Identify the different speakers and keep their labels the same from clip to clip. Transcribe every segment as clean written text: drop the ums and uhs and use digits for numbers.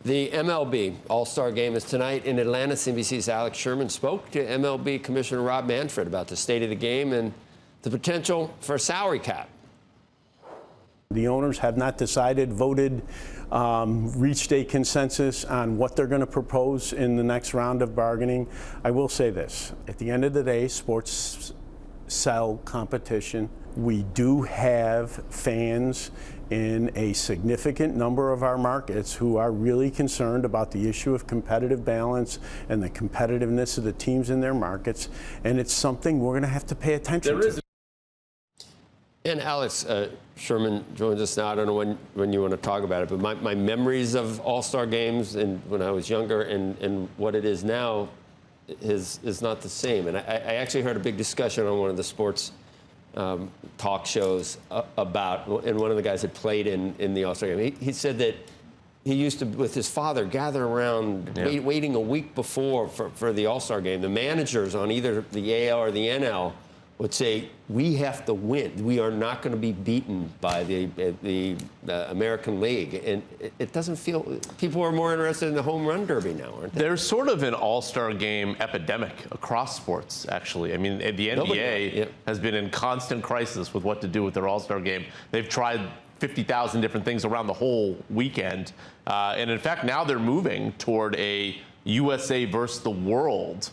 Speaker 1: The MLB All-Star Game is tonight in Atlanta. CNBC's Alex Sherman spoke to MLB Commissioner Rob Manfred about the state of the game and the potential for a salary cap.
Speaker 2: The owners have not decided, voted, reached a consensus on what they're going to propose in the next round of bargaining. I will say this. At the end of the day, sports sell competition. We do have fans in a significant number of our markets who are really concerned about the issue of competitive balance and the competitiveness of the teams in their markets, and it's something we're going to have to pay attention to.
Speaker 1: And Alex Sherman joins us now. I don't know when you want to talk about it, but my memories of All-Star games and when I was younger and what it is now is not the same. And I actually heard a big discussion on one of the sports talk shows about, and one of the guys that played in the All-Star game, he said that he used to, with his father, gather around waiting a week before for the All-Star game. The managers on either the AL or the NL would say, we have to win. We are not going to be beaten by the American League. And it doesn't feel, people are more interested in the home run derby now, aren't they?
Speaker 3: There's sort of an all-star game epidemic across sports, actually. I mean, the NBA has been in constant crisis with what to do with their all-star game. They've tried 50,000 different things around the whole weekend. And in fact, now they're moving toward a USA versus the world,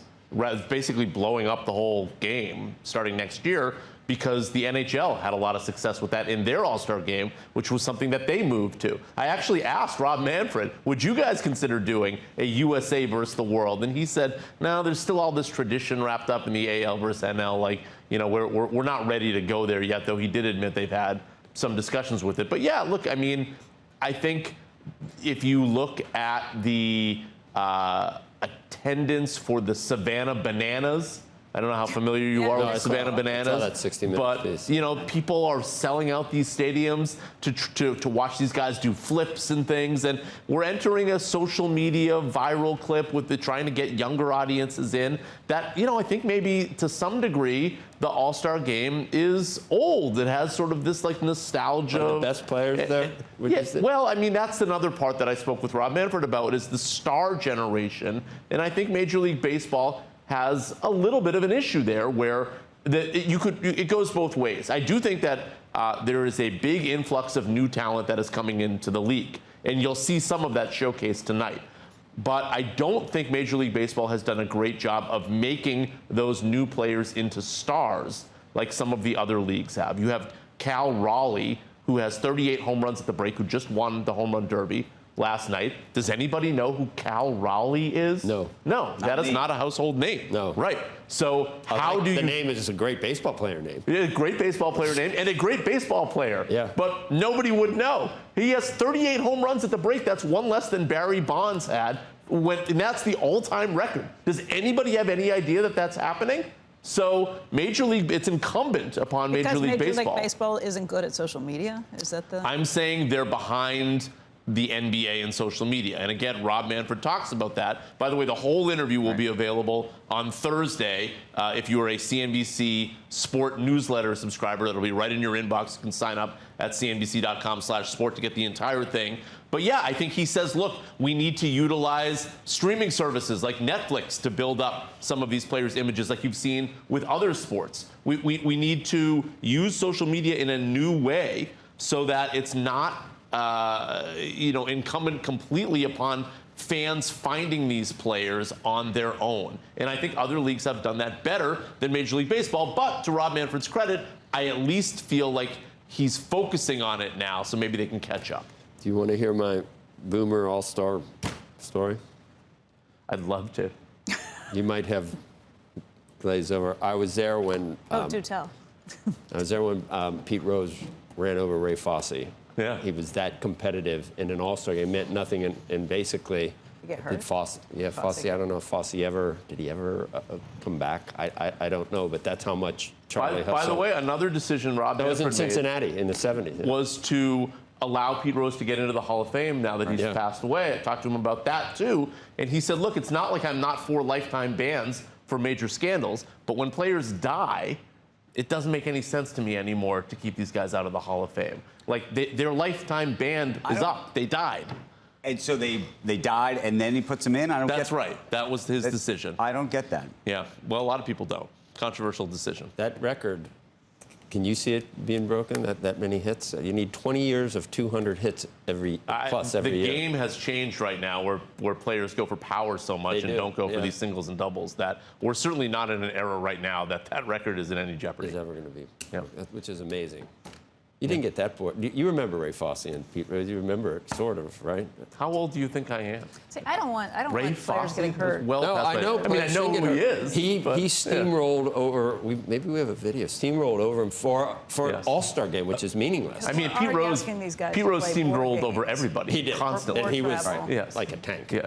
Speaker 3: basically blowing up the whole game starting next year, because the NHL had a lot of success with that in their All-Star game, which was something that they moved to. I actually asked Rob Manfred, would you guys consider doing a USA versus the world? And he said, no, there's still all this tradition wrapped up in the AL versus NL. Like, you know, we're not ready to go there yet, though he did admit they've had some discussions with it. But yeah, look, I mean, I think if you look at the attendance for the Savannah Bananas, I don't know how familiar you are with Savannah Bananas,
Speaker 1: I saw that 60 minutes
Speaker 3: but
Speaker 1: piece.
Speaker 3: you know, people are selling out these stadiums to watch these guys do flips and things, and we're entering a social media viral clip with trying to get younger audiences in. That, you know, I think maybe to some degree the All-Star game is old. It has sort of this like nostalgia.
Speaker 1: One of the best players there?
Speaker 3: Yeah, well, I mean, that's another part that I spoke with Rob Manfred about, is the star generation, and I think Major League Baseball has a little bit of an issue there, where it goes both ways. I do think that there is a big influx of new talent that is coming into the league, and you'll see some of that showcased tonight. But I don't think Major League Baseball has done a great job of making those new players into stars like some of the other leagues have. You have Cal Raleigh, who has 38 home runs at the break, who just won the home run derby last night. Does anybody know who Cal Raleigh is?
Speaker 1: No.
Speaker 3: No, that is not a household name.
Speaker 1: No.
Speaker 3: Right. So how do you...
Speaker 1: The name is just a great baseball player name.
Speaker 3: A great baseball player name and a great baseball player.
Speaker 1: Yeah.
Speaker 3: But nobody would know. He has 38 home runs at the break. That's one less than Barry Bonds had, and that's the all-time record. Does anybody have any idea that that's happening? So Major League, it's incumbent upon Major League Baseball.
Speaker 4: Because Major League Baseball isn't good at social media? Is that the...
Speaker 3: I'm saying they're behind the NBA and social media. And again, Rob Manfred talks about that. By the way, the whole interview will be available on Thursday. If you are a CNBC Sport newsletter subscriber, that'll be right in your inbox. You can sign up at cnbc.com/sport to get the entire thing. But yeah, I think he says, look, we need to utilize streaming services like Netflix to build up some of these players' images like you've seen with other sports. We need to use social media in a new way so that it's not you know, incumbent completely upon fans finding these players on their own. And I think other leagues have done that better than Major League Baseball. But to Rob Manfred's credit, I at least feel like he's focusing on it now, so maybe they can catch up.
Speaker 1: Do you want to hear my Boomer All-Star story?
Speaker 3: I'd love to.
Speaker 1: You might have glazed over. I was there when...
Speaker 4: Oh, do tell.
Speaker 1: I was there when Pete Rose ran over Ray Fosse.
Speaker 3: Yeah.
Speaker 1: He was that competitive in an All-Star game. It meant nothing, and basically...
Speaker 4: You get hurt?
Speaker 1: Did Fosse, yeah, Fosse, I don't know if Fosse ever, did he ever come back? I don't know, but that's how much Charlie Hustle...
Speaker 3: By the way, another decision Rob
Speaker 1: That was in
Speaker 3: Manfred
Speaker 1: Cincinnati in the 70s. Yeah.
Speaker 3: was to allow Pete Rose to get into the Hall of Fame now that he's passed away. I talked to him about that, too. And he said, look, it's not like I'm not for lifetime bans for major scandals, but when players die, it doesn't make any sense to me anymore to keep these guys out of the Hall of Fame. Like, their lifetime ban is up. They died.
Speaker 5: And so they died, and then he puts them in? I don't
Speaker 3: That's
Speaker 5: get
Speaker 3: right. That was his decision.
Speaker 5: I don't get that.
Speaker 3: Yeah. Well, a lot of people don't. Controversial decision.
Speaker 1: That record, can you see it being broken, that many hits? You need 20 years of 200 hits plus every year.
Speaker 3: The game has changed right now where players go for power so much and don't go for these singles and doubles. That we're certainly not in an era right now that record is in any jeopardy.
Speaker 1: Is ever going to be.
Speaker 3: Yeah.
Speaker 1: Which is amazing. You didn't get that bored. You remember Ray Fosse and Pete Rose. You remember it, sort of, right?
Speaker 3: How old do you think I am?
Speaker 4: See, I don't want
Speaker 3: Ray
Speaker 4: players
Speaker 3: Fosse
Speaker 4: getting hurt.
Speaker 3: Well,
Speaker 1: No, I know.
Speaker 3: I mean, I know who he is.
Speaker 1: He steamrolled over. Maybe we have a video. Steamrolled over him for an All-Star game, which is meaningless.
Speaker 3: I mean,
Speaker 4: We're
Speaker 3: Pete
Speaker 4: already
Speaker 3: Rose
Speaker 4: asking these guys
Speaker 3: Pete
Speaker 4: to
Speaker 3: Rose
Speaker 4: play board
Speaker 3: steamrolled over
Speaker 4: games.
Speaker 3: everybody.
Speaker 1: He did
Speaker 3: constantly.
Speaker 1: And he was
Speaker 4: travel.
Speaker 3: Yes.
Speaker 1: like a tank.
Speaker 3: Yeah.